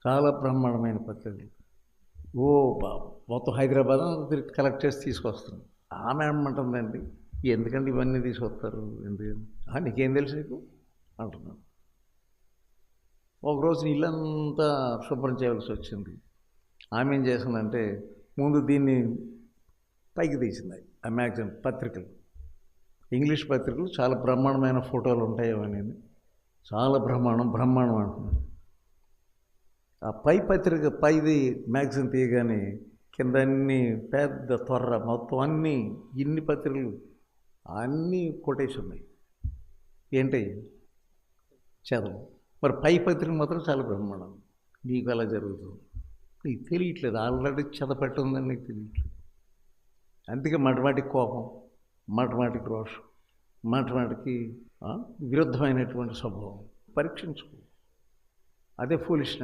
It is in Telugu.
చాలా బ్రహ్మాండమైన పత్రికలు. ఓ బ మొత్తం హైదరాబాద్ అంతా తిరిగి కలెక్ట్ చేసి తీసుకొస్తుంది. ఆమె ఏమంటుందండి, "ఎందుకండి ఇవన్నీ తీసుకొస్తారు? ఎందుకని?" నీకేం తెలుసు నీకు?" అంటున్నాను. ఒకరోజు ఇల్లంతా శుభ్రం చేయవలసొచ్చింది. ఆమె ఏం చేసిందంటే, ముందు దీన్ని పైకి తీసింది. ఆ మ్యాగజైన్ పత్రికలు. ఇంగ్లీష్ పత్రికలు చాలా బ్రహ్మాండమైన ఫోటోలు ఉంటాయి అవన్నీ. చాలా బ్రహ్మాండం అంటున్నాను. ఆ పై పత్రిక పైది మ్యాగజైన్ తీయగానే కింద అన్ని పెద్ద తొర్ర మొత్తం అన్నీ ఇన్ని పత్రికలు అన్నీ కొట్టేసి ఉన్నాయి. ఏంటి? చదవు. మరి పై పత్రిక మాత్రం చాలా బ్రహ్మాండం. నీకు అలా జరుగుతుంది. నీకు తెలియట్లేదు. ఆల్రెడీ చదపెట్టి ఉందని నీకు తెలియట్లేదు. అందుకే మాటిమాటికి కోపం, మాటిమాటికి రోషం, మాటిమాటికి విరుద్ధమైనటువంటి స్వభావం. పరీక్షించుకో. అదే ఫూలిష్నెస్.